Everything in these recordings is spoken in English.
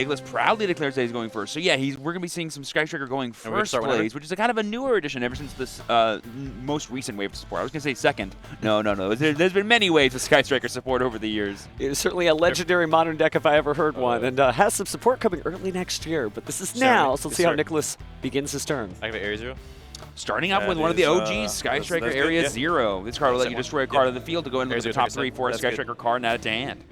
Nicholas proudly declares that he's going first. So yeah, we're gonna be seeing some Sky Striker going first place, which is a kind of a newer addition ever since this most recent wave of support. I was gonna say second. No. There's been many waves of Sky Striker support over the years. It is certainly a legendary modern deck if I ever heard one, and has some support coming early next year. But this is now, so let's see how Nicholas begins his turn. Activate Area 0. Starting off with one of the OGs, Sky Striker Area 0. This card will let you destroy a card on the field to go into the top 3 for a Sky Striker card and add it to hand.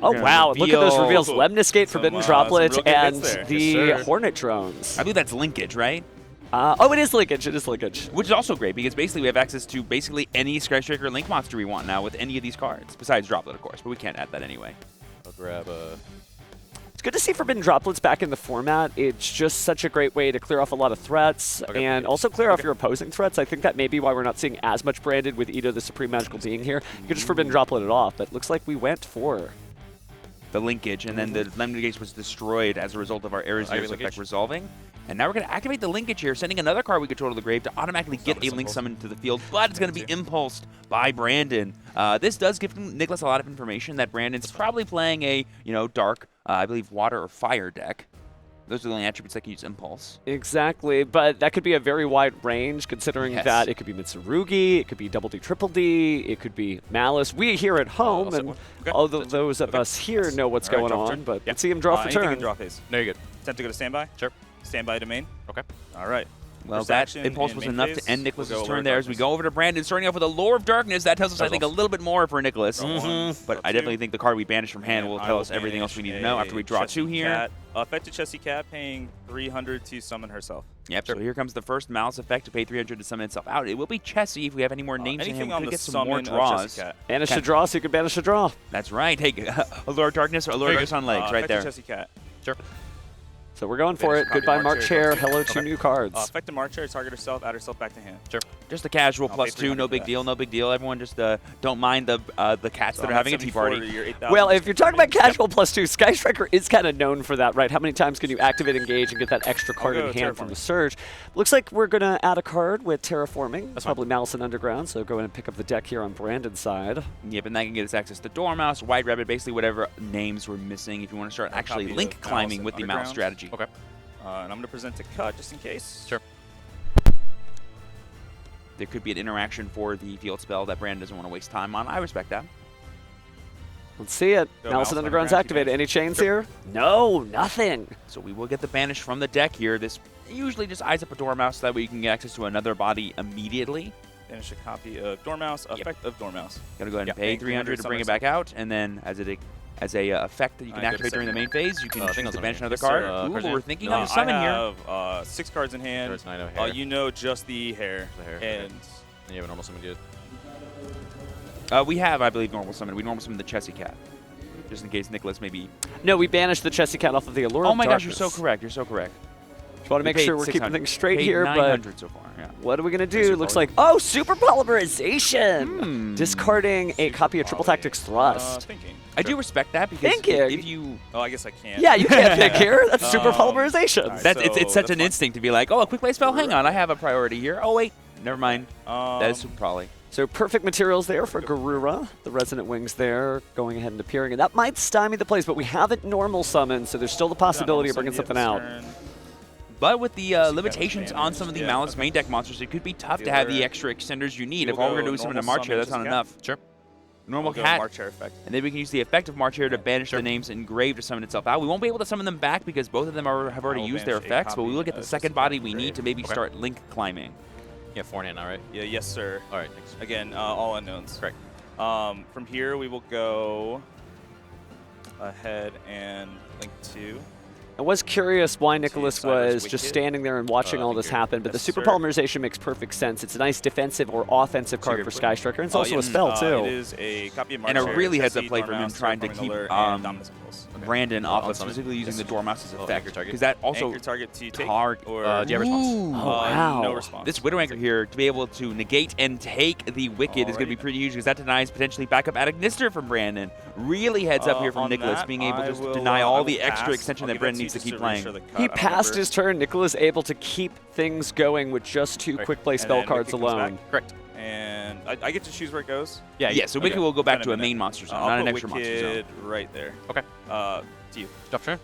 Oh, wow. Look at those reveals. Lemniscate, Forbidden Droplet, and the Hornet Drones. I believe that's linkage, right? Oh, it is linkage. It is linkage. Which is also great because basically we have access to basically any Sky Striker Link monster we want now with any of these cards, besides Droplet, of course, but we can't add that anyway. I'll grab a... It's good to see Forbidden Droplets back in the format. It's just such a great way to clear off a lot of threats and also clear off your opposing threats. I think that may be why we're not seeing as much branded with Ito, the Supreme Magical Being here. You could just Forbidden Droplet it off, but it looks like we went for the linkage, and then the Lemniscate was destroyed as a result of our Area 0 effect resolving. And now we're going to activate the linkage here, sending another card we control to the grave to automatically get a link summon to the field, but it's going to be impulsed by Brandon. This does give Nicholas a lot of information that Brandon's probably playing a, dark, I believe, water or fire deck. Those are the only attributes that can use Impulse. Exactly, but that could be a very wide range considering that it could be Mitsurugi, it could be Double D, Triple D, it could be Malice. We here at home, and all those of us here know what's going on, but let's see him draw for turn. Draw phase. No, you're good. Attempt to go to standby? Sure. Standby domain? Okay. All right. Well, that Impulse was enough to end Nicholas's turn there as we go over to Brandon, starting off with a Lore of Darkness. That tells us, I think, a little bit more for Nicholas. But I definitely think the card we banished from hand will tell us everything else we need to know after we draw 2 here. Effect to Chessie Cat, paying 300 to summon herself. Yep, so here comes the first Malice effect to pay 300 to summon itself out. It will be Chessie if we have any more names in him. We could get some more draws. Banish a draw so you can banish a draw. That's right. Hey, Allure of Darkness or Allure of Darkness on legs right there. Chessie Cat. Sure. So we're going for it. Goodbye, March Chair. Hello, 2 new cards. Effect to March Chair, target herself, add herself back to hand. Sure. Just a casual +2, no big deal, no big deal. Everyone just don't mind the cats that are having a tea party. Well, if you're talking about casual +2, Sky Striker is kind of known for that, right? How many times can you activate Engage and get that extra card in hand from the Surge? Looks like we're going to add a card with Terraforming. That's probably Malice and Underground, so go in and pick up the deck here on Brandon's side. Yep, and that can get us access to Dormouse, White Rabbit, basically whatever names we're missing if you want to start actually link climbing with the Malice strategy. Okay. And I'm going to present a cut just in case. Sure. There could be an interaction for the field spell that Brandon doesn't want to waste time on. I respect that. Let's see it. Malice and Underground's activated. Any chains here? No, nothing. So we will get the banish from the deck here. This usually just eyes up a Dormouse so that way you can get access to another body immediately. Banish a copy of Dormouse, effect of Dormouse. Gotta go ahead and pay 300 to bring it back out, and then as a effect that you can activate during the main phase, you can choose to banish another card. Ooh, but we're thinking on the summon here. I have 6 cards in hand. You know just the hair. And you have a normal summon good. We have, I believe, normal summon. We normal summon the Chessie Cat, just in case Nicholas maybe. No, we banished the Chessie Cat off of the Allure. Oh my gosh, you're so correct. You're so correct. Just want to make sure we're keeping things straight here, but 900 so far. Yeah. What are we gonna do? Looks like Super Polymerization, discarding a copy of Triple Tactics Thrust. I do respect that because if you... Oh, I guess I can't. Yeah, you can't pick here. That's Super Polymerization. Right, it's such an instinct to be like, oh, a quick play spell. Hang on, I have a priority here. Oh wait, never mind. That is Super Poly. So perfect materials there for Garura. The Resonant Wings there going ahead and appearing. And that might stymie the plays, but we haven't normal summoned, so there's still the possibility of bringing something out. But with the limitations on some of the Malice main deck monsters, it could be tough to have the extra extenders you need. If all we're going to do is summon a March here, that's not enough. Sure. Normal cat. And then we can use the effect of March here to banish the names engraved to summon itself out. We won't be able to summon them back because both of them have already used their effects, but we will get the second body we need to maybe start link climbing. You have 4 in hand now, right? Yeah, yes, sir. All right, thanks. Again, all unknowns. Correct. From here, we will go ahead and link 2. I was curious why Nicholas was just standing there and watching all this happen, but the Super Polymerization makes perfect sense. It's a nice defensive or offensive card for Sky Striker, and it's also a spell, too. It is a copy of March and a really heads-up play from him trying to keep Brandon off of specifically using the Dormouse's effect, because that also target to take or do you have response? Oh, wow. No response. This Widow Anchor here, to be able to negate and take the Wicked is going to be pretty huge, because that denies potentially backup at Ignister from Brandon. Really heads up here from Nicholas, being able to just deny all the extra extension that Brandon needs to keep playing. He passed his turn. Nicholas able to keep things going with just 2 quick play spell cards alone. Correct. And I get to choose where it goes? Yeah, so Wicked will go back to a main monster zone, not an extra monster zone. Right there. Okay. to you. Stop turn.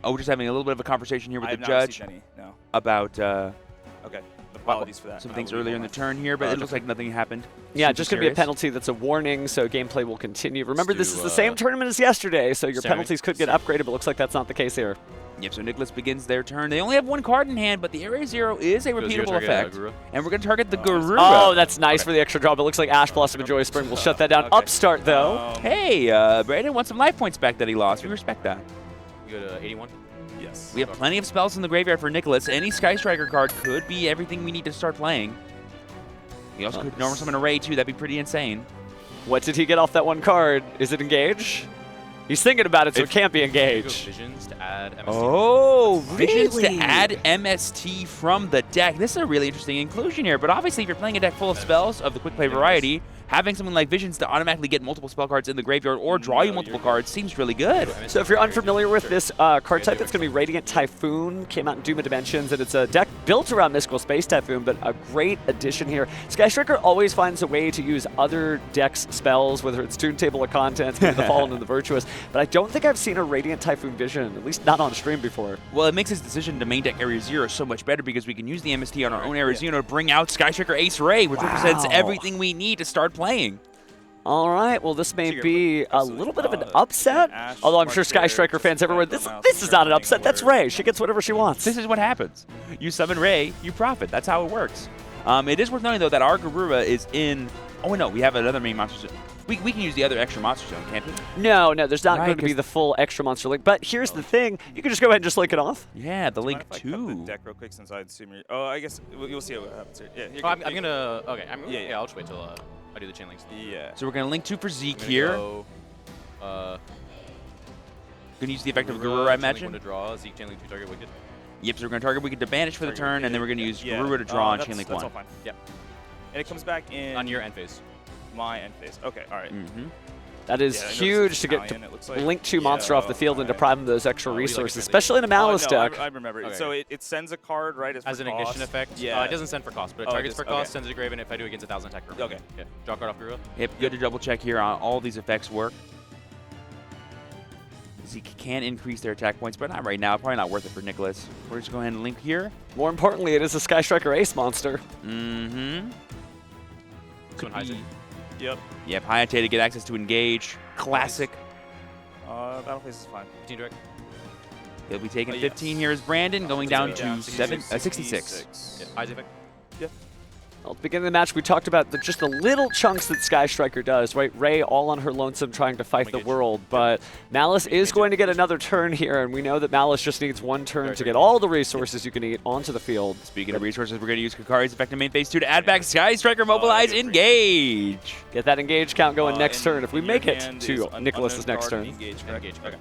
Oh, we're just having a little bit of a conversation here with I the have not judge received any. No. about Okay. Apologies for that. some I things will earlier in reroll the my- turn here, but it looks like nothing happened. Yeah, Super just going to be a serious. penalty that's a warning, so gameplay will continue. Remember, this do, is the same tournament as yesterday, so your Sarah. penalties could get upgraded, but looks like that's not the case here. Yep, so Nicholas begins their turn. They only have one card in hand, but the Area Zero is a Goes zero repeatable target, effect. Guru. And we're going to target the Oh, Guru. Oh, that's nice for the extra draw, but it looks like Ash Blossom and Joy Spring will shut that down. Okay. Upstart, though. Hey, Brandon wants some life points back that he lost. We respect that. You go to 81. Yes. We have plenty of spells in the graveyard for Nicholas. Any Sky Striker card could be everything we need to start playing. He also could normal summon a Ray, too. That'd be pretty insane. What did he get off that one card? Is it Engage? He's thinking about it, so it can't be You go Engage. Visions to add MST. Oh, Visions to really? add MST from the deck. This is a really interesting inclusion here, but obviously if you're playing a deck full of spells of the quick play variety, having something like Visions to automatically get multiple spell cards in the graveyard or draw you multiple cards seems really good. So if you're unfamiliar with this card type, it's going to be Radiant Typhoon. Came out in Doom of Dimensions, and it's a deck built around Mystical Space Typhoon, but a great addition here. Sky Striker always finds a way to use other decks' spells, whether it's Toon Table of Contents, the Fallen, and the Virtuous, but I don't think I've seen a Radiant Typhoon Vision, at least not on stream before. Well, it makes his decision to main deck Area Zero so much better because we can use the MST on our own Area Zero to bring out Sky Striker Ace Ray, which represents everything we need to start playing. All right, well, this may be a Absolutely. little bit of an upset, Ash, although I'm sure Sky Mark Striker fans everywhere, this Mouse, is not an Turning upset, that's Word. Ray. She gets whatever she wants. This is what happens. You summon Ray, you profit. That's how it works. It is worth noting, though, that our Garura is in... Oh, no, we have another main monster zone. We can use the other extra monster zone, can't we? No, there's not Right, going to be 'cause- the full extra monster link, but here's the thing, you can just go ahead and just link it off. Yeah, the Do you link mind if I cut the 2. deck real quick since I assume you're... Oh, I guess you'll see what happens here. Yeah, here, Oh, I'm here- gonna. Okay, Yeah. I'll just wait till I do the chain links. Yeah. So we're going to link 2 for I'm Zeke gonna here. Go, Going to use the effect of Garura, Garura, I chain link imagine. one to draw. Zeke chain link 2 target wicked. Yep, so we're going to target Wicked to banish for the Target turn, and then we're going to Wicked, use Garura to draw on Chain Link That's 1. all fine. Yep. And it comes back in... On your end phase. my end phase. Okay, all right. Mm-hmm. That is Yeah, I noticed huge it's to get Italian, it looks like. link 2 monster off the field and alright. deprive them of those extra Oh, you like resources, it, especially in a Maliss no, deck. I remember. Okay. So it sends a card, right? As an ignition effect. Yeah. It doesn't send for cost, but it Oh, it targets just- for cost, okay. sends a grave, and if I do against 1,000 attack. Okay. Yeah. Draw card off Garura. Yep, good to double check here on all these effects work. Zeke can increase their attack points, but not right now. Probably not worth it for Nicholas. We're just going to go ahead and link here. More importantly, it is a Sky Striker Ace monster. Mm-hmm. This one highs it. Yep. Yep, high ante to get access to engage. Classic. Battle phase is fine. 15 direct. He'll be taking Yes. 15 here as Brandon, going down to Yeah, 66. Yeah. Highs effect. Well, at the beginning of the match, we talked about just the little chunks that Sky Striker does, right? Ray all on her lonesome trying to fight the Engage. world, but Maliss is going to get another turn here, and we know that Maliss just needs one turn to get all the resources you can eat onto the field. Speaking of resources, we're going to use Kakari's effective main phase 2 to add back Sky Striker, mobilize, yeah, engage. Get that engage count going next And turn if we in make your it hand to is Nicholas's unknown next card turn. and Engage, correct? Engage. Okay.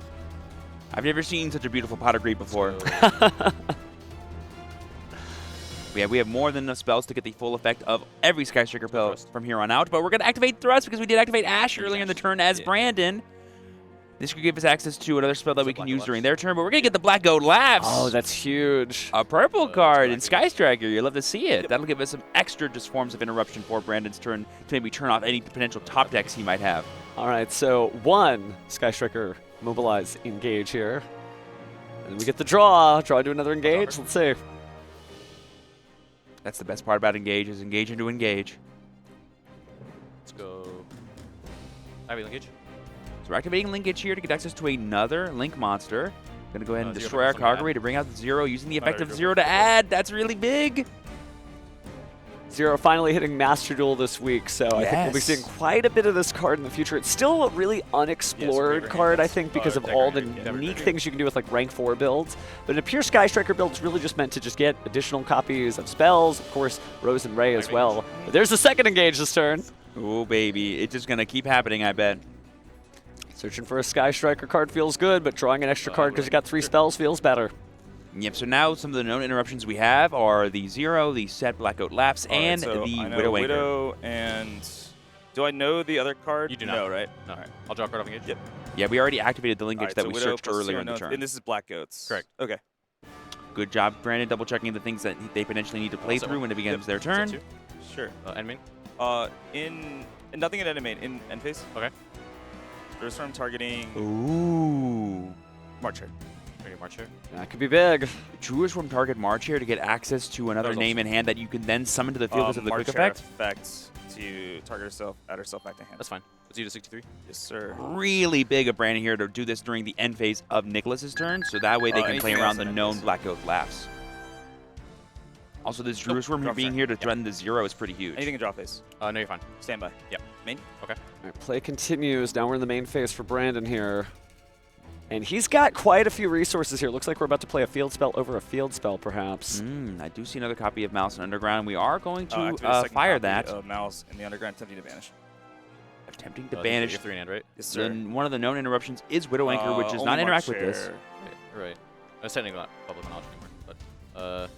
I've never seen such a beautiful pot of greed before. We have more than enough spells to get the full effect of every Sky Striker pill from here on out, but we're going to activate Thrust because we did activate Ash earlier in the turn as Brandon. This could give us access to another spell that we can use during their turn, but we're going to get the Black Goat Laughs. Oh, that's huge. A purple card in Sky Striker. You'll love to see it. That'll give us some extra just forms of interruption for Brandon's turn to maybe turn off any potential top decks he might have. All right, so one Sky Striker mobilize engage here. And then we get the draw to another engage. Let's see. That's the best part about engage, is engage into engage. Let's go. Ivy linkage. So we're activating Linkage here to get access to another Link monster. Going to go ahead and Zero destroy our for something to Kagura to bring out the 0, using the Not effect very of good. 0 to add. That's really big. Zero finally hitting Master Duel this week, so I think we'll be Yes. seeing quite a bit of this card in the future. It's still a really unexplored Yes, card, I Raven think, because of Decker all the Raven, yeah. unique things you can do with like rank 4 builds. But in a pure Sky Striker build, it's really just meant to just get additional copies of spells, of course, Rose and Ray as well. But there's the second engage this turn. Oh, baby. It's just going to keep happening, I bet. Searching for a Sky Striker card feels good, but drawing an extra card because you got 3 spells feels better. Yep, so now some of the known interruptions we have are the 0, the set Black Goat Lapse, All right, and so the I know Widow Anchor. Widow and... Do I know the other card? You do not. No, right? No. All right. I'll draw card off engage. Yep. Yeah, we already activated the All linkage right, that so we Widow searched plus earlier 0 in the known- turn. And this is Black Goats. Correct. Okay. Good job, Brandon, double-checking the things that they potentially need to play Also, through when it begins their Is that turn. two? Sure. End main. In And nothing at enemy in end phase. Okay. Druid Storm targeting Ooh. March here. Ready, March here. That could be big. Druid from target March here to get access to another That was name in hand that you can then summon to the field because of the quick effect. To target herself, add herself back to hand. That's fine. Let's do the 63. Yes, sir. Really big of Brandon here to do this during the end phase of Nicholas's turn, so that way they can play anything around else the in end known phase? Black Oak laughs. Also, this Druid Swarm draw being turn. here to threaten the 0 is pretty huge. Anything in draw phase. No, you're fine. Stand by. Yep. Main. Okay. All right, play continues. Now we're in the main phase for Brandon here. And he's got quite a few resources here. Looks like we're about to play a field spell over a field spell, perhaps. I do see another copy of Maliss in Underground. We are going to Activate a second fire copy that. of Maliss in the underground, attempting to banish. Attempting to You banish. have 3 in hand, right? Yes, sir. Then one of the known interruptions is Widow Anchor, which does Only not interact March with this. here. Okay, right. That's technically not public knowledge anymore, but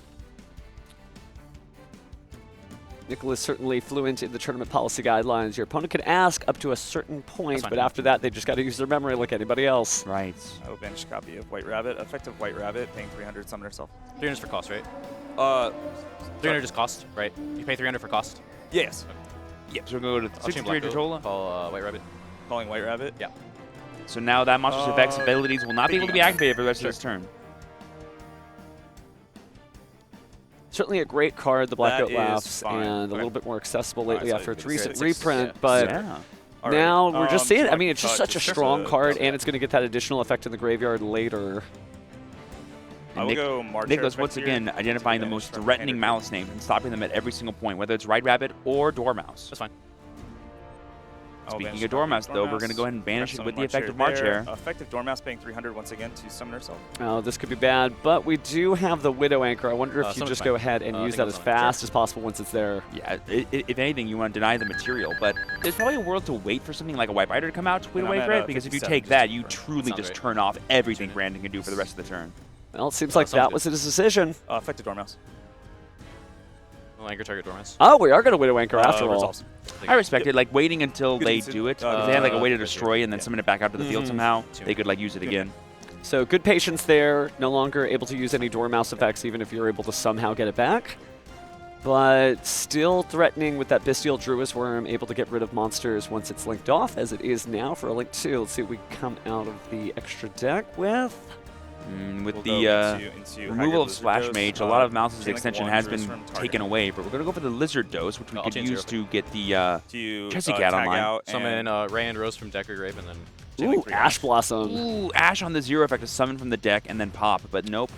Nicholas certainly fluent in the tournament policy guidelines. Your opponent can ask up to a certain point, fine. but after that, they just got to use their memory like anybody else. Right. I will banish a copy of White Rabbit. Effective White Rabbit, paying 300, summon herself. 300 is for cost, right? 300 just cost, right? You pay 300 for cost. Yes. Yep, so we're going to go to I'll chain 63 Black Totola. Oak, call White Rabbit. Calling White Rabbit. Yeah. So now that monster's effects abilities will not be able to be activated for the rest Sure. of this turn. Certainly a great card, the Black That Oak is Laughs, fine. and a Okay. little bit more accessible Alright, lately so after its it's recent 6, reprint, yeah. but Yeah. All right. now we're just seeing it. I mean, it's so just I such a just strong card, the- and it's going to get that additional effect in the graveyard later. I will go March Nicholas, here, once effect here, again, identifying the to most banish from threatening hand Malice names and stopping them at every single point, whether it's White Rabbit or Dormouse. That's fine. I'll Speaking banish of a copy Dormouse, though, we're going to go ahead and banish it Summon with the March effect of March there. here. Effective Dormouse paying 300 once again to summon herself. Oh, this could be bad, but we do have the Widow Anchor. I wonder if you summon's just fine. go ahead and I use think that I'll as summon it. fast as possible once it's there. Yeah, if anything, you want to deny the material, but there's probably a world to wait for something like a White Rider to come out to Widow I'm Anchor at, it, because if you 57 take just that, to you confirm. truly Sounds just great. turn off everything Tune it. Brandon can do for the rest of the turn. Well, it seems like sounds that good. was his decision. Effective Dormouse. Well, anchor target Dormouse. Oh, we are going to Widow Anchor after all. Resolves. I respect it, like waiting until Good they instant. do it. If Uh, they had like a way to good destroy and then yeah. summon it back out to the field somehow, Tune they it. could like use it Good. again. So good patience there. No longer able to use any Dormouse effects, even if you're able to somehow get it back. But still threatening with that Bystial Druid Worm, able to get rid of monsters once it's linked off, as it is now for a Link 2. Let's see what we come out of the extra deck with. With We'll the go into removal Haggard of Slash Lizard Mage, Dose, a lot of Mouse's chain link extension one, has Druid been Swarm, taken target. away, but we're going to go for the Lizard Dose, which we I'll could chain use 0. to get the To Chessy Cat tag online. out Summon and Ray and Rose from Decker Grave, and then chain link Ooh, 3 Ash Blossom. Ooh, Ash on the 0 effect to summon from the deck and then pop, but nope.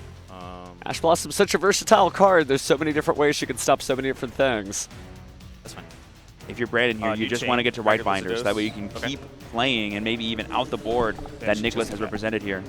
Ash Blossom's such a versatile card. There's so many different ways she can stop so many different things. that's fine. If you're Brandon here, you new just chain, want to get to White Haggard Lizard Binders. Dose. That way you can keep playing and maybe even out the board that Banish Nicholas Chessy has Cat. represented here.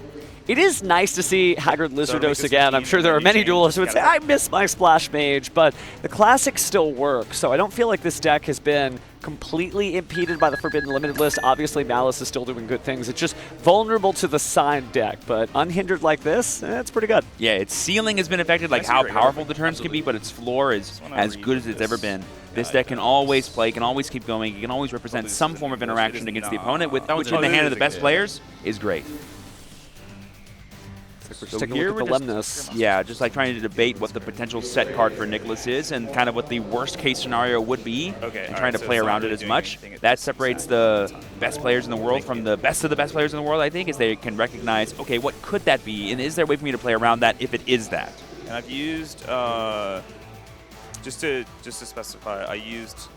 It is nice to see Haggard Lizard make Dose this again. I'm 15, sure there are and then many you duelists who would change say, the I miss my Splash Mage, but the classics still work. So I don't feel like this deck has been completely impeded by the Forbidden Limited list. Obviously, Maliss is still doing good things. It's just vulnerable to the signed deck, but unhindered like this, it's pretty good. Yeah, its ceiling has been affected, like That's how great. powerful the turns can Absolutely. be, but its floor is Just wanna as read good as it's ever this been. This guide deck can that always is- play, can always keep going, it can always represent this some is form of an English, interaction it is against the not. opponent, That which one's in the really hand of the good, best yeah. players is great. We're So just taking a here look at the we're Lemnis. Yeah, just like trying to debate what the potential set card for Nicholas is and kind of what the worst case scenario would be, Okay, and all trying right, to so play it's not around it really as doing much. anything at That this separates exact the best players in the world from the best of the best players in the world, I think, is they can recognize, okay, what could that be, and is there a way for me to play around that if it is that? And I've used just to specify, I used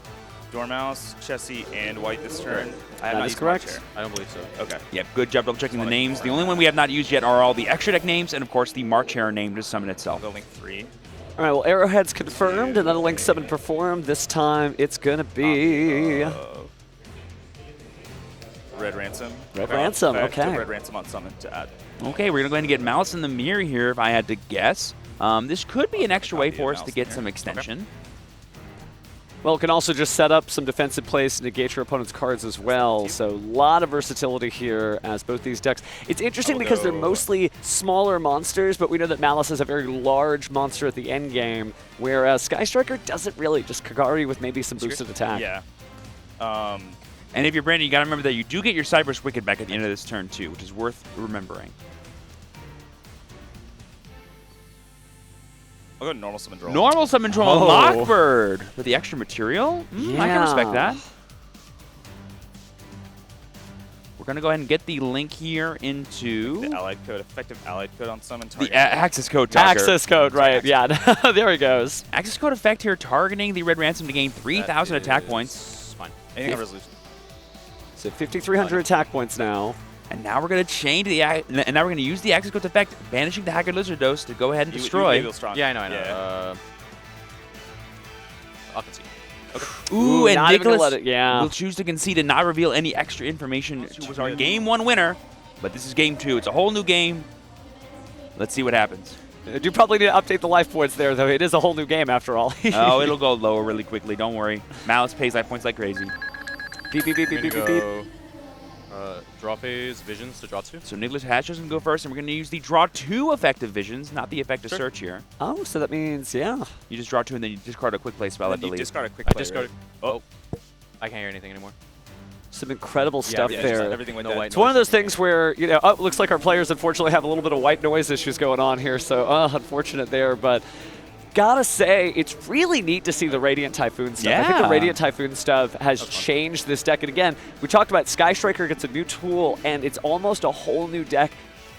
Dormouse, Chessy, and White this turn. I have That not is used March correct. here. I don't believe so. Okay. Yep, good job double checking the names. The only one we have not used yet are all the extra deck names, and of course the March Hare name to summon I'll itself. go Link 3. All right, well, Arrowhead's confirmed, and then a Link 7 performed. This time, it's going to be... Red Ransom. Red Ransom, Effect, okay. Red Ransom on summon to add. Okay, we're going to go ahead and get Malice in the mirror here if I had to guess. This could be an extra way Copy for of us to Malice get in some here. extension. Well, it can also just set up some defensive plays to negate your opponent's cards as well. So a lot of versatility here as both these decks. It's interesting because they're mostly smaller monsters, but we know that Malice is a very large monster at the end game, whereas Sky Striker doesn't really. Just Kagari with maybe some boosted attack. Yeah. And if you're Brandon, you got to remember that you do get your Cyberse Wicked back at the end of this turn too, which is worth remembering. I'll go normal summon draw. Normal summon troll Oh. Lockbird for the extra material. I can respect that. We're going to go ahead and get the link here into The allied code, effective allied code on summon the target. access code, Tucker. Access code, right? Yeah, there he goes. Access code effect here, targeting the red ransom to gain 3,000 attack points. Fine. Anything on resolution. So 5,300 attack points now. And now we're going to change the and now we're going to use the access code effect, banishing the Hacker Lizard Dose to go ahead and destroy. Yeah, I know. I'll concede. Ooh, and not even gonna Nicholas let it, yeah. will choose to concede and not reveal any extra information. Who was our game 1 winner, but this is game 2. It's a whole new game. Let's see what happens. You probably need to update the life points there, though. It is a whole new game after all. Oh, it'll go lower really quickly. Don't worry. Malice pays life points like crazy. Beep, beep, beep, beep, beep, beep, beep. Draw phase, visions to draw 2. So Nicholas has chosen to go first, and we're going to use the draw 2 effective visions, not the effective search here. Oh, so that means, yeah. You just draw 2, and then you discard a quick play spell, I You believe. discard a quick I play, discarded. right? Oh. I can't hear anything anymore. Some incredible stuff yeah, there. Everything went No dead. white It's one of those things where, you know, oh, looks like our players unfortunately have a little bit of white noise issues going on here, so unfortunate there, but gotta say, it's really neat to see the Radiant Typhoon stuff. I think the Yeah. Radiant Typhoon stuff has changed this deck, and again, we talked about Sky Striker gets a new tool, and it's almost a whole new deck.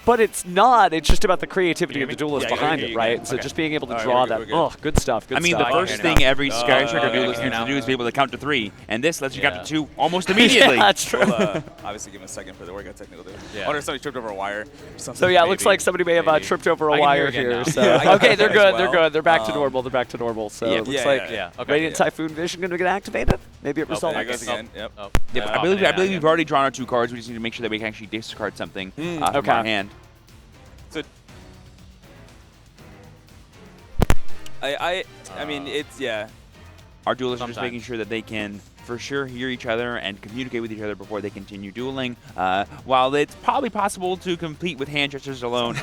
But it's not. It's just about the creativity of the duelist Yeah, behind you it, can. right? So Okay. just being able to All right, draw we're that. good, we're Oh, good stuff. Good I mean, stuff. the first hear thing now. every Sky Striker okay, duelist I can needs hear to do is be able to count to 3, and this lets you count Yeah. to 2 almost immediately. Yeah, that's true. We'll obviously give him a second for the workout technical dude. Yeah. I wonder if somebody tripped over a wire or something. So yeah, it looks Maybe. like somebody may have Maybe. tripped over a I can hear wire again here. now. So Yeah, I can okay, hear they're as good. well. They're good. They're back to normal. They're back to normal. So Yeah, it looks yeah, like Yeah. Okay. Radiant Typhoon Vision going to get activated. Maybe it resolves. There it goes again. Yep. Oh. Yep, I believe we've already drawn our 2 cards. We just need to make sure that we can actually discard something from okay. our hand. So I mean, it's, yeah. Our duelists are just Sometimes. making sure that they can for sure hear each other and communicate with each other before they continue dueling. While it's probably possible to compete with hand gestures alone,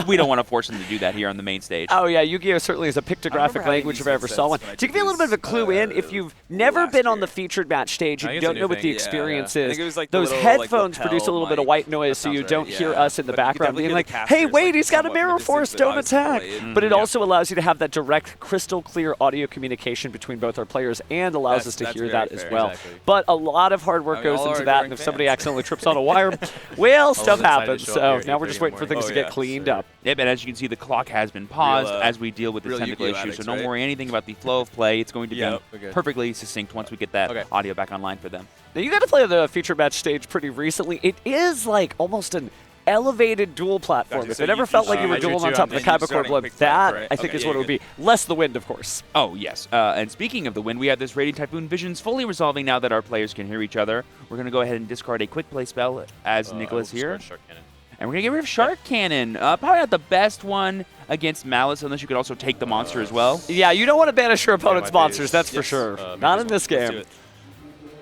we don't want to force them to do that here on the main stage. Oh yeah, Yu-Gi-Oh certainly is a pictographic having language these if I ever saw one. headsets when I To did give you a little bit of a this, clue in, if you've never last been on the year. featured match stage I and you think it's a don't new know what the thing. Yeah, experience yeah. I is, think it was like the those little, like, headphones lapel produce a little bit of mic. white noise, That so you sounds don't right, hear yeah. us in the But you background definitely being hear like, the casters, hey, wait, like, he's got a somewhat in Mirror the Force, distance, but don't obviously attack. delayed. But it Yeah. also allows you to have that direct, crystal clear audio communication between both our players and allows us to That's hear very that as fair. well. Exactly. But a lot of hard work I mean, goes all into our that, adoring and if somebody fans. accidentally trips on a wire, well, stuff decided to happens. show up So here at now we're just 8:30 waiting for in the things morning. to Oh, get yeah, cleaned sure. up. Yep, and as you can see, the clock has been paused Real, as we deal with this real technical Yu-Gi-Oh issue, addicts, so don't right? worry anything about the flow of play. It's going to Yep. be Okay. perfectly succinct once we get that Okay. audio back online for them. Now, you got to play the feature match stage pretty recently. It is like almost an elevated duel platform. Gotcha. If So it ever you- felt like you I were drew dueling two on on top of the this, you're Kyber starting Blood, quick that, right? I think, Okay, is yeah, what it you're would be. Less the wind, of course. Oh, yes. And speaking of the wind, we have this Radiant Typhoon Visions fully resolving now that our players can hear each other. We're going to go ahead and discard a quick play spell as Nicholas here. Shark Cannon. And we're going to get rid of Shark Cannon. Probably not the best one against Malice, unless you could also take the monster as well. Yeah, you don't want to banish your opponent's my monsters, base. that's for Yes. sure. Maybe Not this in one. this Let's do game. it.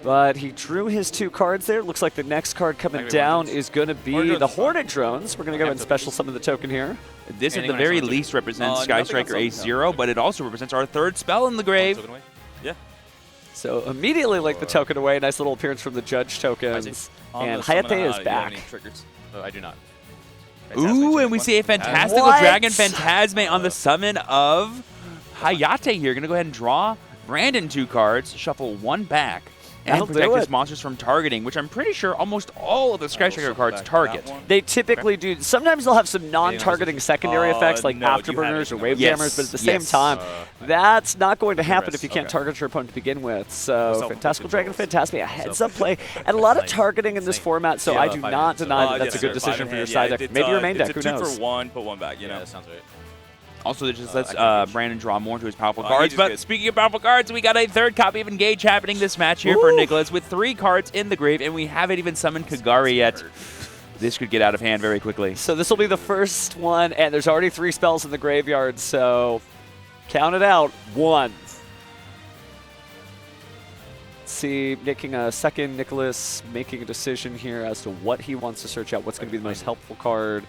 But he drew his 2 cards there. Looks like the next card coming Maybe down Hornet is going to be Hornet the drones. Hornet Drones. We're going to go ahead and have special summon the token here. This, at Anything the on very Sunset? least, represents nothing Sky on Striker Sunset, no. A0, but it also represents our 3rd spell in the grave. Token away? Yeah. So immediately like the token away. Nice little appearance from the judge tokens. On And the summon Hayate is do you have back. any triggers? I do not. Ooh, and we see a fantastical What? Dragon Phantasme on the summon of Hayate here. Going to go ahead and draw Brandon 2 cards, shuffle 1 back, and That'll protect do his it. monsters from targeting, which I'm pretty sure almost all of the Sky Striker cards target. They typically do. Sometimes they'll have some non-targeting secondary effects like no, do you have afterburners or it? wave Yes, jammers, but at the yes. same time, that's not going to happen Progress, if you can't okay. target your opponent to begin with. So Self-inflicted Fantastical Dragon rolls. Phantasme, a heads-up play, and a lot of targeting in this format, so Yeah, I do 5 not minutes, deny that yeah, that's a good sure, decision for your side deck. Maybe your main deck, who It's a 2 knows? for 1, put 1 back, you Yeah, know. that sounds right. Also, it just I lets can reach. Brandon draw more into his powerful Engage cards. is But good. speaking of powerful cards, we got a 3rd copy of Engage happening this match here for Ooh. Nicholas with 3 cards in the grave, and we haven't even summoned Kagari yet. This could get out of hand very quickly. So this will be the first one, and there's already 3 spells in the graveyard, so count it out. 1. See, making a second, Nicholas making a decision here as to what he wants to search out, what's going to be the most helpful card.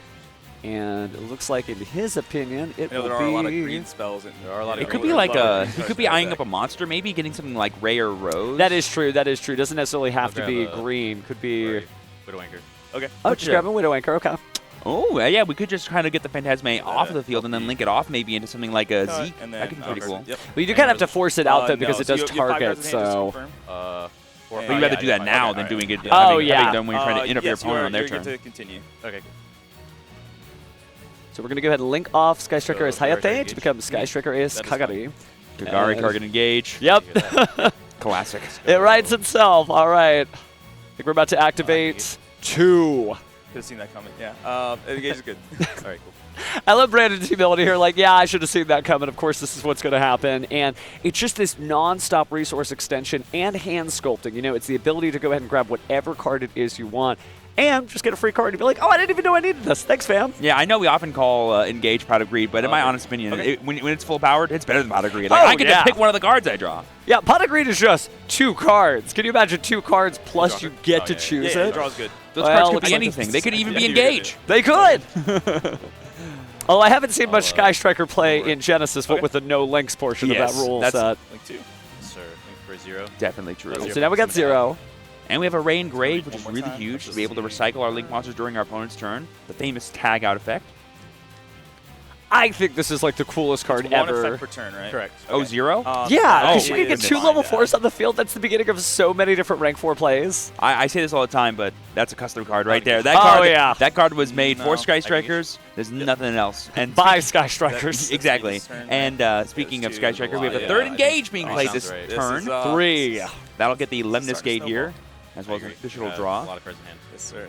And it looks like, in his opinion, it You know, will there be... are a lot of green spells. There are a lot of It could green be like cards. he could be eyeing up a monster, maybe getting something like Ray or Rose. That is true, that is true. Doesn't necessarily have to I'll be grab a- green. Could be... Right. Widow Anchor. Okay. Oh, just grab a Widow Anchor, okay. Oh, yeah, we could just kind of get the Phantasme off of the field and then link it off maybe into something like a Cut, Zeke. and That then could be pretty cool. Yep. Well, you do kind of have to force it out, though, because No, it so does you have 5 target, cards in hand, just so... confirm. 4 But you'd rather do that now than doing it Oh, having yeah. it done when you're trying to interrupt your opponent on their turn. To continue. Okay, cool. So we're going to go ahead and link off Sky Striker as Striker Hayate to engage. become Sky Striker as That is Kagari. Kagari, target engage. Yep. Classic. It writes itself. All right. I think we're about to activate 2. Could have seen that coming. Yeah. Engage is good. All right, cool. I love Brandon's humility here. Like, yeah, I should have seen that coming. Of course, this is what's going to happen. And it's just this non-stop resource extension and hand sculpting. You know, it's the ability to go ahead and grab whatever card it is you want and just get a free card and be like, oh, I didn't even know I needed this. Thanks, fam. Yeah, I know we often call Engage Pot of Greed, but in my honest opinion, when it's full powered, it's better than Pot of Greed. Like, I can just pick one of the cards I draw. Yeah, Pot of Greed is just 2 cards. Can you imagine 2 cards plus you get to choose Yeah, it? draw's good. Those cards could be anything. They could even be Engage. They could. Oh, I haven't seen much Sky Striker play in Genesis, what with the no links portion of that rule set. Link 2. Sir, link for 0. Definitely true. So now we got 0. And we have a Ray and Grave, which is One more really time. huge to be able to recycle our Link monsters during our opponent's turn. The famous tag out effect. I think this is like the coolest card One ever. effect per turn, right? Correct. Oh, 0? Yeah, Oh, because you can get goodness. 2 level 4s on the field. That's the beginning of so many different rank 4 plays. I say this all the time, but that's a custom card right there. That Oh, card, yeah. that card was made No, for Sky I Strikers. There's nothing else. And By Sky Strikers. exactly. turn, And speaking of Goes Sky to Striker, we have a the third Y. Engage being Oh, played sounds this right. turn. 3. That'll get the Lemnis Start Gate snowball. here, as well as an additional draw. A lot of cards in hand. Yes, sir.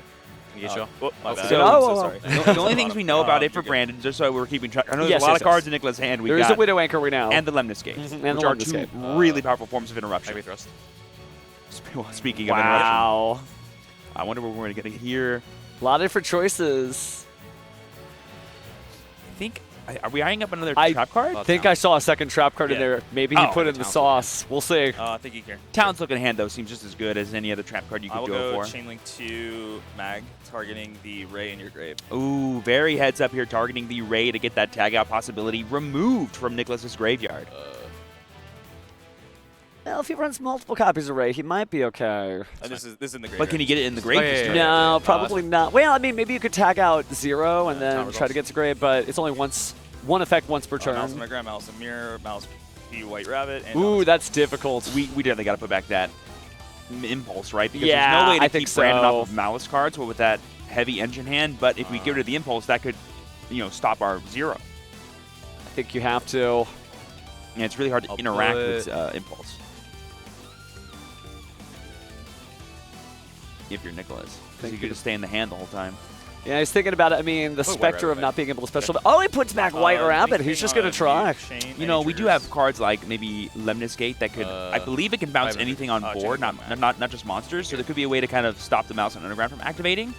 Engage y'all. Oh, my bad. So- I'm Oh, so sorry. The only things we know about it for You're good. Brandon, just so we're keeping track. I know there's Yes, a lot yes, of cards yes. in Nicholas' hand. We There is got a Widow Anchor right now. and the Lemnis Gate, and which the are Lemnis two Gate. really powerful forms of interruption. Heavy thrust. Speaking of interruption, Wow. I wonder what we're going to get here. A lot of different choices. I think, are we eyeing up another I trap card? I think I saw a second trap card in Yeah. there. Maybe he Oh, put in the Townsend. sauce. We'll see. Thinking here. Talent's looking hand, though, seems just as good as any other trap card you I could will go go for. chain link 2 mag, targeting the Ray in your grave. Ooh, very heads up here, targeting the Ray to get that tag out possibility removed from Nicholas's graveyard. Well, if he runs multiple copies of Ray, he might be okay. This is in the grave. But can he get it in the grave this yeah, turn? yeah. No, probably not. Well, I mean, maybe you could tag out 0 and then tower try to get to grave, but it's only one effect once per Mouse turn. Migra, Mouse Mirror, Mouse P White Rabbit, and Ooh, Mouse- that's difficult. We definitely got to put back that impulse, right? Because Yeah, there's no way to I think keep Brandon so. off of Malice cards with that heavy engine hand, but if we get rid of the impulse, that could, stop our 0. I think you have to. And it's really hard to I'll interact put- with impulse. If you're Nicholas. Because you could just stay in the hand the whole time. Yeah, he's thinking about it. I mean, the Put White specter of Rabbit not back. being able to special. Oh, he puts back White Rabbit. He's just going to try. We do have cards like maybe Lemnis Gate that could, I believe it can bounce 500. anything on board, chain not just monsters. So there could be a way to kind of stop the Mouse and Underground from activating.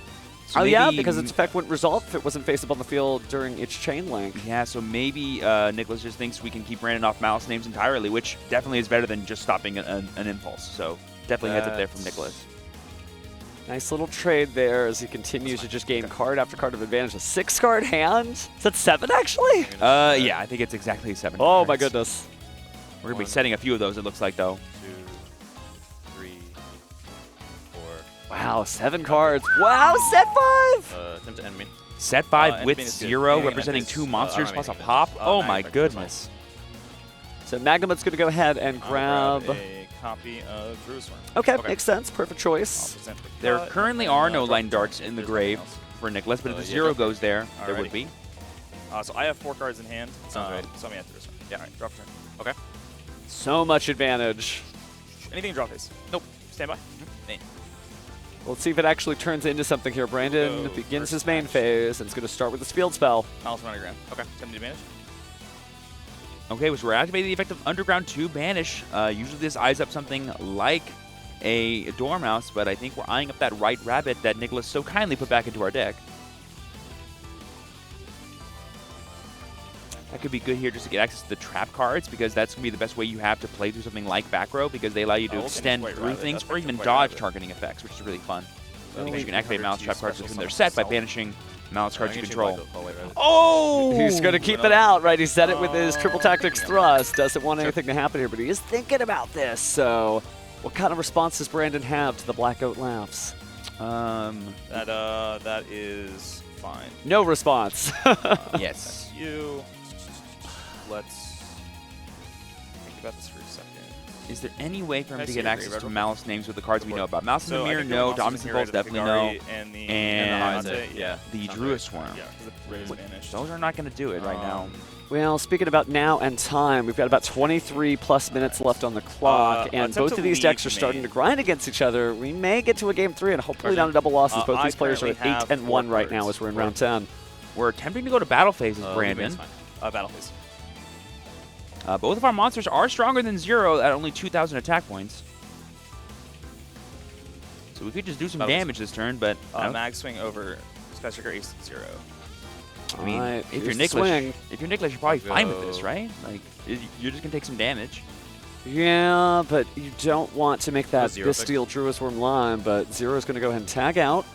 So Oh, yeah, maybe- because its effect wouldn't resolve if it wasn't face up on the field during its chain link. Yeah, so maybe Nicholas just thinks we can keep Brandon off Mouse names entirely, which definitely is better than just stopping an impulse. So definitely heads up there from Nicholas. Nice little trade there as he continues to just gain card after card of advantage. A 6-card hand? Is that 7, actually? Yeah, I think it's exactly 7 Oh, my cards. goodness. We're going to be setting a few of those, it looks like, though. 2, 3, 4. Wow, 7 cards. Wow, set 5! Attempt to end me. Set 5 and with Bane is good. 0, Bane representing is- 2 monsters plus a Magnum pop. is- Oh, Magnum my is fine. goodness. So Magnum's going to go ahead and grab. a copy of Jerusalem. Okay, makes sense. Perfect choice. There currently are no line darts in the grave for Nicholas, but if the 0 goes there, there would be. So I have 4 cards in hand. Sounds right. So I'm gonna enter this one. Yeah. All right. Drop turn. Okay. So much advantage. Anything in draw phase? Nope. Stand by. Name. Let's see if it actually turns into something here. Brandon Go begins first his main match. phase and it's going to start with his field spell. Mouse Monogram. Okay. 70 advantage. Okay, so we're activating the effect of Underground 2 Banish. Usually this eyes up something like a Dormouse, but I think we're eyeing up that White Rabbit that Nicholas so kindly put back into our deck. That could be good here just to get access to the trap cards, because that's going to be the best way you have to play through something like back row, because they allow you to Oh, okay. extend White through Rabbit. things That's or even White dodge Rabbit. targeting effects, which is really fun. Oh, Because you can activate covered Mouse to trap cards special when they're summon set by myself. banishing Mouse cards you I'm control. gonna change White Oh! He's going to keep it out, right? He said it with his triple tactics thrust. Doesn't want anything to happen here, but he is thinking about this. So what kind of response does Brandon have to the Blackout Laughs? That is fine. No response. Yes. You. Let's think about this for a second. Is there any way for him I to see get a access grave to red Malice names with the cards we know about? Malice in the I Mirror, think the no. monsters Dominance in Impulse, here are the definitely no. Hikari and the And Hanze, yeah. The Sounds Druid right. Swarm. Yeah, because the red is banished. Those are not going to do it right now. Well, speaking about now and time, we've got about 23 plus minutes left on the clock, and attempt both to of these decks are leave starting main. to grind against each other. We may get to a game 3 and hopefully not a double loss, as both I these players are at currently 8 have and 1 4 right now cards. as we're in round 10. We're attempting to go to battle phases, Brandon. It's fine. Battle phase. Both of our monsters are stronger than 0 at only 2,000 attack points. So we could just do some damage this turn, but I don't- Mag swing over Skyscraper Ace 0. I mean, Alright, if you're here's the swing. Nicholas, you're probably fine with this, Go. right? Like, you're just gonna take some damage. Yeah, but you don't want to make that Zero Bystial Druisworm line, but Zero's going to go ahead and tag out.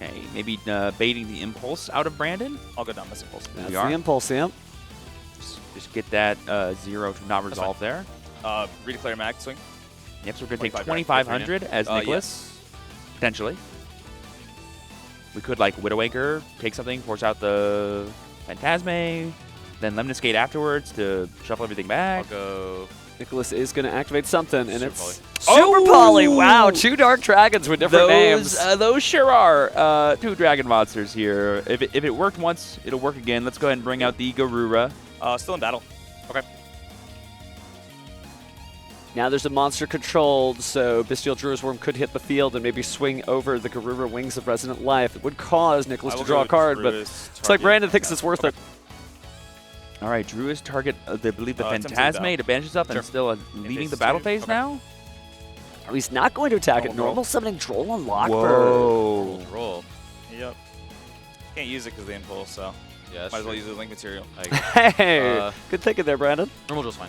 Okay, maybe baiting the impulse out of Brandon. I'll go down this impulse. That's are. the impulse, yep. Just get that 0 to not resolve there. Redeclare Mag swing. Yep, so we're gonna take 25 2,500 as Nicholas, Yes. potentially. We could like Widowmaker, take something, force out the Phantasme, then Lemniscate afterwards to shuffle everything I'll back. go. Nicholas is going to activate something, and Super it's Poly. Super Oh! Poly. Wow, 2 Dark Dragons with different names. Those sure are 2 dragon monsters here. If it worked once, it'll work again. Let's go ahead and bring out the Garura. Still in battle. Okay. Now there's a monster controlled, so Bystial Druisworm could hit the field and maybe swing over the Garura Wings of Resonant Life. It would cause Nicholas I to will draw go a card, but Druid's it's like target. Brandon thinks Yeah. it's worth it. All right, Druid's target, they believe the Attempt to Phantasme battle. to banish yourself Sure. and still leaving phase the battle 2. phase Okay. now? Oh, he's not going to attack it. Normal Normal summoning Droll on Lockbird. Whoa. Roll. Yep. Can't use it because of the impulse, so Yeah, that's might as well true. use the link material. Like, Hey, good thinking there, Brandon. normal drill's fine.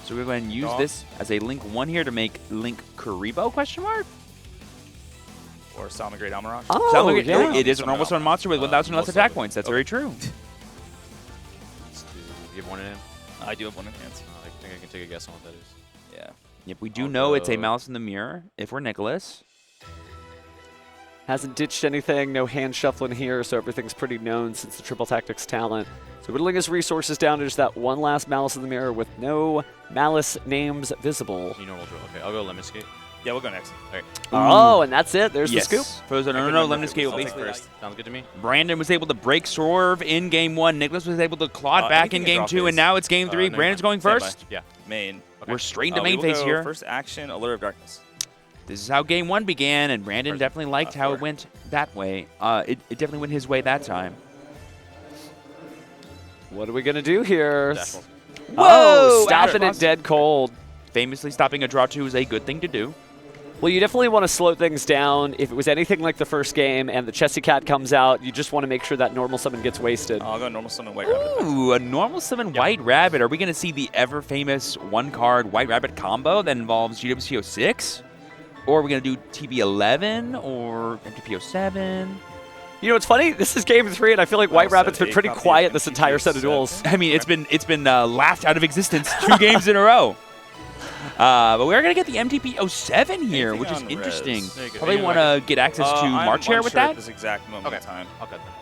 So we're going to use Draw. this as a link 1 here to make Link Kuribo, question mark? Or Salmon Almirage. Oh, Sounds like yeah. it is a normal summon monster with 1,000 less also- attack points. That's very true. Let's do. You have one in him? I do have one in hand. I think I can take a guess on what that is. Yeah. Yep, we do I'll know it's a go- Malice in the Mirror if we're Nicholas. Hasn't ditched anything, no hand shuffling here, so everything's pretty known since the Triple Tactics talent. So whittling his resources down to just that one last Malice in the Mirror with no Malice names visible. You normal drill. Okay, I'll go Lemniscate. Yeah, we'll go next. Oh, and that's it. There's Yes. the scoop. For those that I don't couldn't know, remember if Lemniscate it will was basically first. Sounds good to me. Brandon was able to break Swerve in game 1. Nicholas was able to claw it back in anything in game draw 2, and phase. now it's game 3. Never Brandon's mind. going Standby. first. Yeah. Main. Okay. We're straight into We main will phase go here. First action, Allure of Darkness. This is how game 1 began, and Brandon First, definitely liked how it 4. went that way. It definitely went his way that time. What are we going to do here? Dashboard. Oh, Whoa, stopping Ash it dead cold. Famously, stopping a draw 2 is a good thing to do. Well, you definitely want to slow things down. If it was anything like the first game and the Chessy Cat comes out, you just want to make sure that normal summon gets wasted. I'll go normal summon White Rabbit. Ooh, a normal summon White Rabbit. Are we going to see the ever-famous one-card White Rabbit combo that involves GWCO 6? Or are we going to do TB11 or MTPO 7? You know, it's funny. This is game 3, and I feel like White Also, Rabbit's been a pretty copy of quiet this entire set of MTPO duels. I mean, it's been laughed out of existence 2 games in a row. But we're going to get the MTPO 7 here, Anything which is on interesting. res? There you go. Probably You want to get access to I'm March Hair with unsure at that. this exact moment in time. I'll cut that.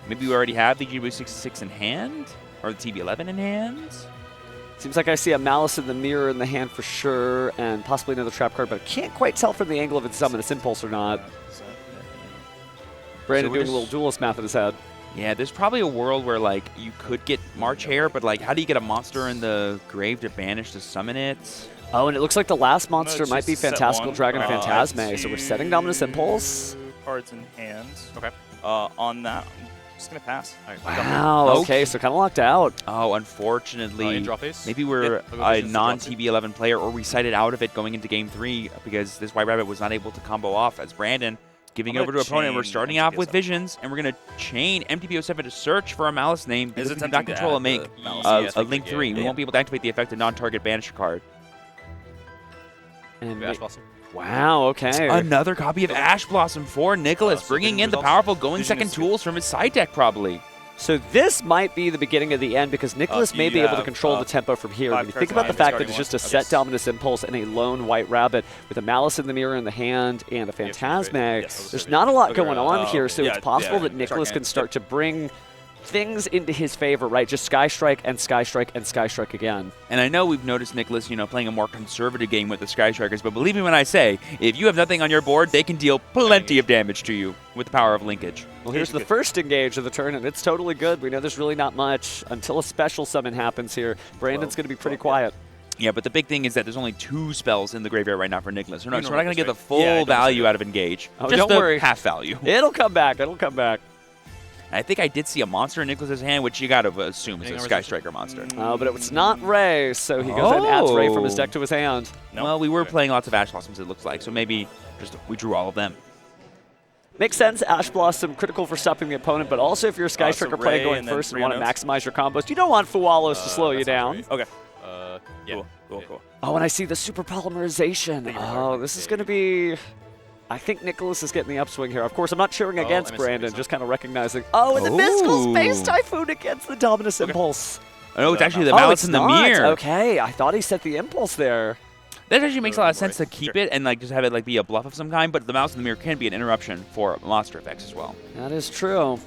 Maybe we already have the GW66 in hand, or the TB11 in hand. Seems like I see a Malice in the Mirror in the hand for sure, and possibly another trap card, but I can't quite tell from the angle if it's summon its impulse or not. Brandon we're doing a just- little duelist math in his head. Yeah, there's probably a world where like you could get March Hair, but like how do you get a monster in the grave to banish to summon it? Oh, and it looks like the last monster might be just set Fantastical one. Dragon I Phantasme, have so we're two setting Dominus Impulse. Cards in hand. Okay. On that, I'm just gonna pass. All right. Wow, okay, so kind of locked out. Oh, unfortunately, In draw phase? maybe we're Yeah, I'll go a Visions to draw non-TB11 player, or we cited out of it going into game 3 because this White Rabbit was not able to combo off as Brandon giving I'm over to gonna opponent. We're chain starting off with MTPO7. Visions, and we're going to chain MTPO7 to search for a Malice name because we do not attempting to control a add make the Malice. Yes, a we Link could, 3. yeah, We yeah. won't be able to activate the effect of non-target banisher card. And Ash Blossom. wow, okay. Another copy of Ash Blossom for Nicholas, So bringing Vision in the results? powerful going Vision second is- tools from his side deck probably. So this might be the beginning of the end because Nicholas may you be able to have, control the tempo from here. When 5 you think cards about the in fact hand, that it's just a discarding set one. Dominus Impulse and a lone White Rabbit with a Malice in the Mirror in the hand and a Phantasme, Yes, there's not a lot Okay, going on right. here, so Yeah, it's possible yeah, that Nicholas short can hand. start to bring things into his favor, right? Just Sky Strike and Sky Strike and Sky Strike again. And I know we've noticed Nicholas, playing a more conservative game with the Sky Strikers, but believe me when I say, if you have nothing on your board, they can deal plenty of damage to you with the power of linkage. Well, here's the first engage of the turn, and it's totally good. We know there's really not much until a special summon happens here. Brandon's going to be pretty quiet. Yeah, but the big thing is that there's only 2 spells in the graveyard right now for Nicholas. So we're not going to get the full value out of engage. Oh, just don't the worry. half value. It'll come back. It'll come back. I think I did see a monster in Nicholas's hand, which you got to assume is a Sky Striker monster. Oh, but it was not Ray, so he goes and adds Ray from his deck to his hand. No. Well, we were playing lots of Ash Blossoms, it looks like, so maybe just we drew all of them. Makes sense. Ash Blossom, critical for stopping the opponent, but also if you're a Sky Striker player going first and want to maximize your combos, you don't want Fualos to slow you down. Okay. Yeah. Cool. Oh, and I see the super polymerization. Oh, this is going to be... I think Nicholas is getting the upswing here. Of course, I'm not cheering against Brandon, just kind of recognizing. Oh, and the Mystical Space Typhoon against the Dominus Impulse. Oh, it's actually the Malice in the Mirror. Okay, I thought he set the Impulse there. That actually makes a lot of sense to keep it and just have it be a bluff of some kind, but the Malice in the Mirror can be an interruption for monster effects as well. That is true.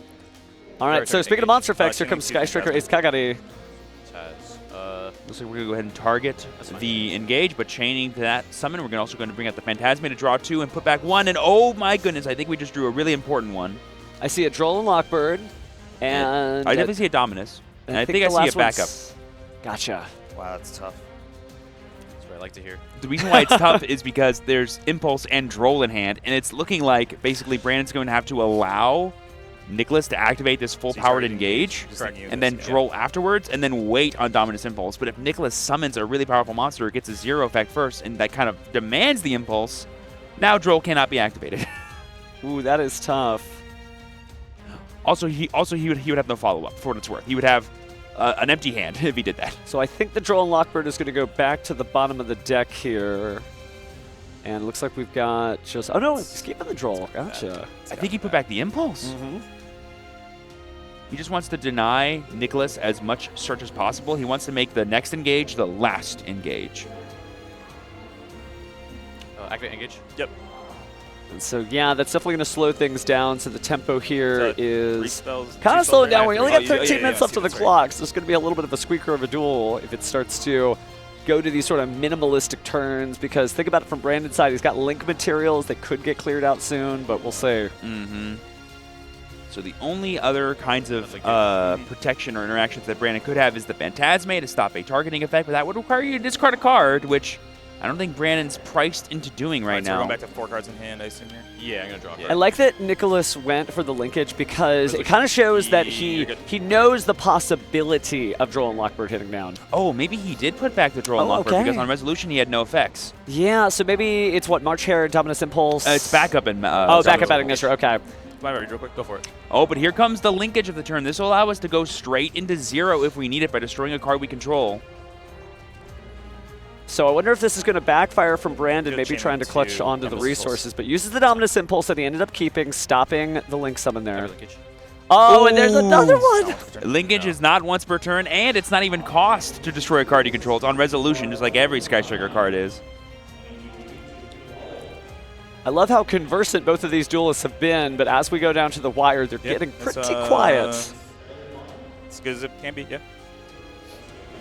All right, so speaking of monster effects, here comes Sky Striker Ace Kagari. Looks like we're going to go ahead and target the engage, but chaining to that summon, we're also going to bring out the Phantasma to draw 2 and put back 1. And oh my goodness, I think we just drew a really important one. I see a Droll and Lockbird, and I definitely see a Dominus. And I think I see a backup. Gotcha. Wow, that's tough. That's what I like to hear. The reason why it's tough is because there's Impulse and Droll in hand, and it's looking like basically Brandon's going to have to allow Nicholas to activate this full-powered engage, and then Droll afterwards, and then wait on Dominus Impulse. But if Nicholas summons a really powerful monster, it gets a 0 effect first, and that kind of demands the Impulse, now Droll cannot be activated. Ooh, that is tough. Also, he would have no follow-up, for what it's worth. He would have an empty hand if he did that. So I think the Droll and Lockbird is going to go back to the bottom of the deck here. And it looks like we've got just... Oh, no, he's keeping the Droll. Gotcha. I think he put back the Impulse. Mm-hmm. He just wants to deny Nicholas as much search as possible. He wants to make the next engage the last engage. Activate engage? Yep. And so, yeah, that's definitely going to slow things down. So the tempo here is kind kind of slowing down. We only got 13 minutes left on the clock, so it's going to be a little bit of a squeaker of a duel if it starts to go to these sort of minimalistic turns, because think about it from Brandon's side. He's got link materials that could get cleared out soon, but we'll see. Mm-hmm. So the only other kinds of protection or interactions that Brandon could have is the Phantasma to stop a targeting effect, but that would require you to discard a card, which I don't think Brandon's priced into doing right now. So we're going back to 4 cards in hand, I assume here? Yeah, I'm going to draw. I like that Nicholas went for the linkage because it kind of shows that he knows the possibility of Droll and Lockbird hitting down. Oh, maybe he did put back the Droll and Lockbird because on Resolution he had no effects. Yeah, so maybe it's what, March Hare, Dominus Impulse? It's backup in backup at Ignister, okay. Real quick, go for it. Oh, but here comes the linkage of the turn. This will allow us to go straight into 0 if we need it by destroying a card we control. So I wonder if this is going to backfire from Brandon, maybe trying to clutch onto the resources, but uses the Dominus Impulse that he ended up keeping, stopping the link summon there. Oh, and there's another one! Linkage is not once per turn, and it's not even cost to destroy a card you control. It's on Resolution, just like every Sky Striker card is. I love how conversant both of these duelists have been, but as we go down to the wire, they're getting pretty quiet. As good as it can be, yeah.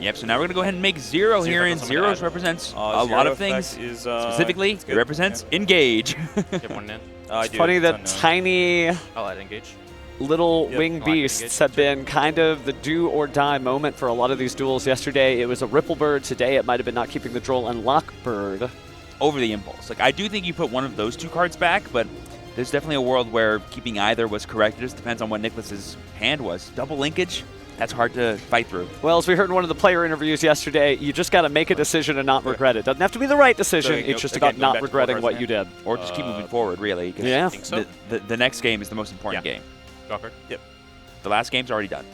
Yep, so now we're going to go ahead and make 0 here, and 0 represents a lot of things. Specifically, it represents engage. It's funny that tiny I'll add engage. little wing beasts have been kind of the do or die moment for a lot of these duels. Yesterday, it was a Ripplebird. Today, it might have been not keeping the Droll and Lockbird. Over the Impulse. Like, I do think you put one of those 2 cards back, but there's definitely a world where keeping either was correct. It just depends on what Nicholas's hand was. Double linkage? That's hard to fight through. Well, as we heard in one of the player interviews yesterday, you just got to make a decision and not regret it. Doesn't have to be the right decision. It's just about not regretting what you did. Or just keep moving forward, really. Yeah. The next game is the most important game. Draw card. Yep. The last game's already done.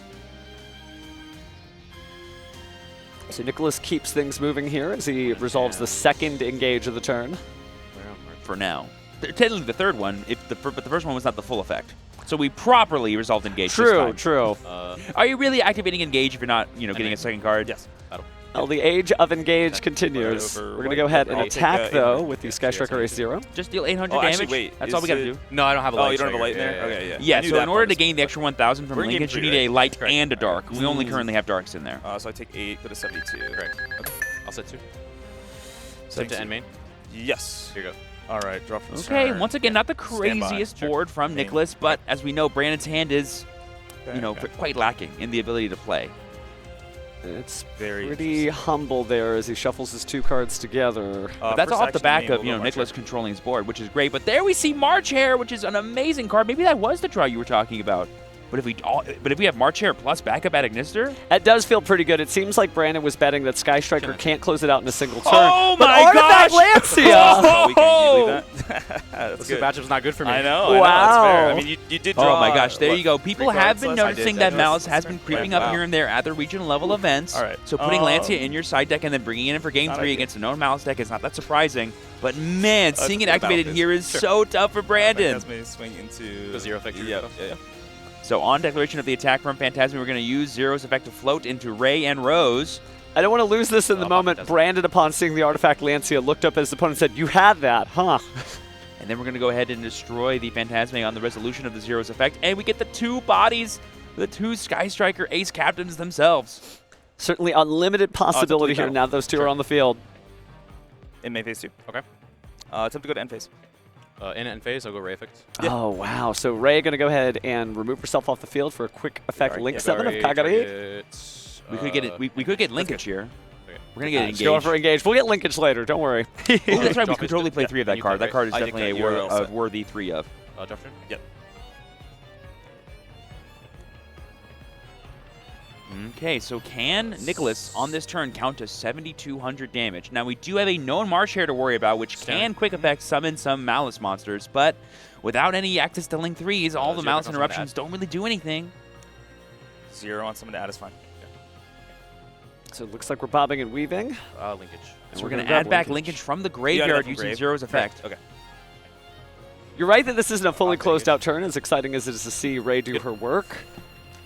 So Nicholas keeps things moving here as he resolves the second engage of the turn. For now. Technically the third one, but the first one was not the full effect. So we properly resolved engage this time. True. Are you really activating engage if you're not, getting a second card? Yes. Well, the age of engage continues. over We're going to go ahead and I'll take, attack, though, with the yeah, Sky Striker yes, Ace 0. Just deal 800 Oh, damage. actually, wait, That's all we got to do. No, I don't have a light. Oh, you don't have a light in trigger. there? Okay, yeah. Yeah, I knew so that in order part to was- gain the extra 1,000 from We're in game linkage, you 3, need a right? light Correct. and a dark. We only currently have darks in there. So I take 8, go to 72. Correct. Okay. I'll set 2. Set Thank to you. end main. Yes. Here you go. All right, draw from Okay, turn. once again, not the Stand by. craziest Sure. board from Game. Nicholas, but as we know, Brandon's hand is, Okay, you know, okay. quite lacking in the ability to play. It's Very pretty humble there as he shuffles his 2 cards together. But that's first off the action back main, of, we'll you go know, March Nicholas Hare. controlling his board, which is great. But there we see March Hare, which is an amazing card. Maybe that was the draw you were talking about. But if we have March Hare plus backup at Ignister, It does feel pretty good. It seems like Brandon was betting that Sky Striker can't close it out in a single turn. Oh but my Artifact gosh! Lancia! Oh, we can you leave that? That's This good. matchup's not good for me. I know. Wow. That's fair. I mean, you did draw. oh my gosh, there what, you go. People 3 cards have been less? I did noticing that that. Malice has been creeping up Wow. here and there at the regional level events. All right. So putting Lancia in your side deck and then bringing it in for game Not 3 ideal. against a known Malice deck is not that surprising. But man, Let's seeing it think about activated this. here is Sure. so tough for Brandon. Phantasme swing into The 0 effect trigger Yeah, stuff? yeah. So on declaration of the attack from Phantasm, we're going to use Zero's effect to float into Ray and Rose. I don't want to lose this in the Oh, moment. Phantasm. Brandon, upon seeing the Artifact Lancia, looked up at his opponent and said, "You had that, huh?" And then we're going to go ahead and destroy the Phantasme on the resolution of the Zero's effect. And we get the 2 bodies, the 2 Sky Striker Ace Captains themselves. Certainly unlimited possibility here battle. now those 2 are on the field. In main phase 2. Okay. Attempt to go to end phase. In end phase, I'll go Ray Effect. Yeah. Oh, wow. So Ray going to go ahead and remove herself off the field for a quick effect Kagari, Link yeah, 7 of Kagari, Kagari. target, We could get it. We could get linkage here. Okay. We're going to get Just going engaged. for engage. We'll get linkage later. Don't worry. Oh, that's right. We Drop could it. totally play Yeah, 3 of that you card. play That card is I think definitely that you are all a set. worthy 3 of. Drop turn? Yep. Okay, so can Nicholas on this turn count to 7,200 damage? Now we do have a known March Hare to worry about, which can quick effect summon some Malice monsters, but without any access to Link 3s, all the Zero Malice becomes interruptions bad. don't really do anything. 0 on someone to add is fine. So it looks like we're bobbing and weaving. Linkage. So we're we're going to gonna add grab back linkage. linkage from the You graveyard added that from using grave? Zero's effect. Okay. You're right that this isn't a fully Okay. closed out turn, as exciting as it is to see Ray do her work.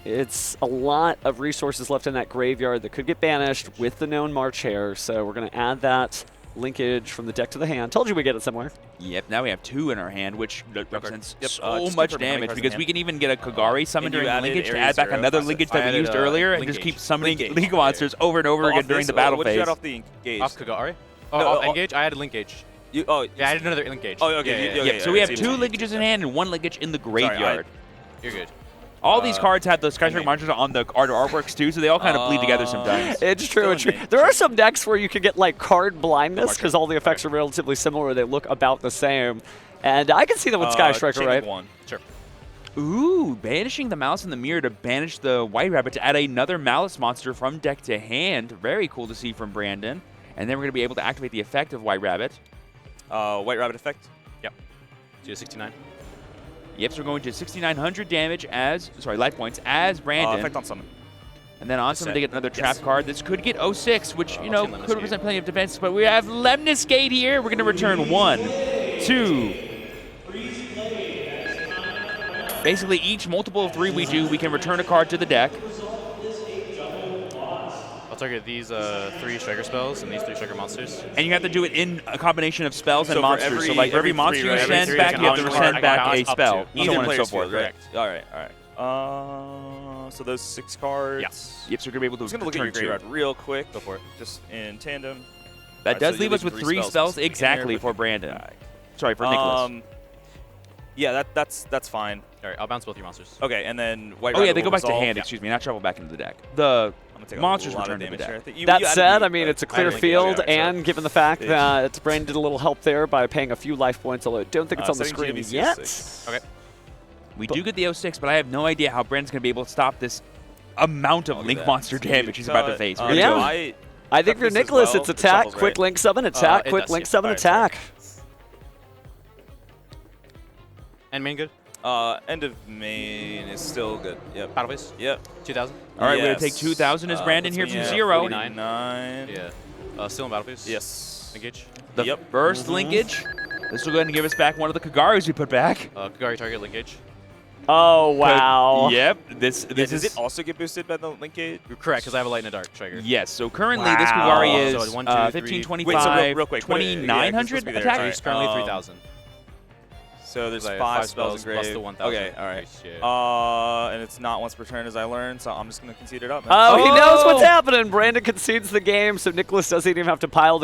It's a lot of resources left in that graveyard that could get banished with the known March Hare, so we're going to add that linkage from the deck to the hand. Told you we get it somewhere. Yep, now we have 2 in our hand, which represents Yep, so just much confirm how many damage cards in because hand. we can even get a Kagari summoned and you during added linkage to Ares add back Zero. another Awesome. linkage I that we added, used earlier and Link just Gauge. keep summoning Link Gauge. League monsters over and over Oh, again off during this, the battle what'd you phase. add off the engage? Off Kagari? Oh, No, off oh, engage? I added Linkage. You, oh, Yeah, I added another Linkage. Oh, okay, Yeah, you- Yep, so we have yeah, 2 yeah. linkages in hand and 1 linkage in the graveyard. You're good. All these cards have the Sky okay. Striker monsters on the artworks too, so they all kind of bleed together sometimes. It's true, Still it's true. in main. There are some decks where you can get like card blindness March because Hare. all the effects are relatively similar. They look about the same. And I can see them with Sky Striker, chain right? of 1. Sure. Ooh, banishing the Malice in the Mirror to banish the White Rabbit to add another Malice monster from deck to hand. Very cool to see from Brandon. And then we're going to be able to activate the effect of White Rabbit. White Rabbit effect. Yep. So you have 69. Yep, so we're going to 6,900 damage as, sorry, life points as Brandon. Effect on summon. And then on summon to get another trap Yes. card. This could get 06, which, you know, I'll see could represent plenty of defense. But we have Lemnis Gate here. We're going to return 1, 2. Basically, each multiple of 3 we do, we can return a card to the deck. I'll target these 3 Striker spells and these 3 Striker monsters. And you have to do it in a combination of spells and So for monsters. every- so like for every every monster three, you right? Every send three, back, you you have can to bounce send one. back Bounce a up to. spell. Each So on and so player's forth. field, right? Correct. All right. So those 6 cards. Yes. Yep, so you're going to be able to I'm just gonna look at your return 2. graveyard real quick, Go for it. just in tandem. That Alright, does so leave you're us with leaving 3 spells in here exactly with for the Brandon. guy. Sorry, for Nicholas. Yeah, that's fine. All right, I'll bounce both your monsters. Okay, and then White Oh yeah, Rabbit they go will back to resolve. hand, excuse me, not travel back into the deck. The I'm gonna take monsters a lot return of to the damage deck. here. You That added said, the, I mean, it's a I clear think field, yeah, so and given the fact stage. that Brandon did a little help there by paying a few life points, although I don't think it's on the setting screen GMC is yet. 6. Okay. We do get the 06, but I have no idea how Brandon's going to be able to stop this amount of Look at Link that. monster So damage he's about to face. We're gonna Yeah. go- I think for Preference as Nicholas, well, it's it attack, shuffles, quick right? link summon, attack, It quick does, link yeah. summon, Alright, sorry. attack. And main good? End of main is still good. Yep. Battle phase? Yep. 2000? All right, we're going Yes. to take 2,000 as Brandon puts here me from at 0. 49. 49. Yeah. Still in battle phase? Yes. Engage. The Yep. first linkage. This will go ahead and give us back one of the Kagaris we put back. Kagari target, Linkage. Oh, wow. Yep. This Does is it also get boosted by the link gauge? You're correct, because I have a light in the dark trigger. Yes. So currently this Wow. Kugari is So 1, 2, 3. 15, 25, Wait, so real quick, 2900 yeah, it's supposed to be there. attack. All He's currently Um, 3,000. So there's I have 5 5 spells plus engraved. the 1,000. Okay, all right. Appreciate it. And it's not once per turn, as I learned, so I'm just going to concede it up. Man. Oh, he knows what's Oh. happening. Brandon concedes the game, so Nicholas doesn't even have to pile the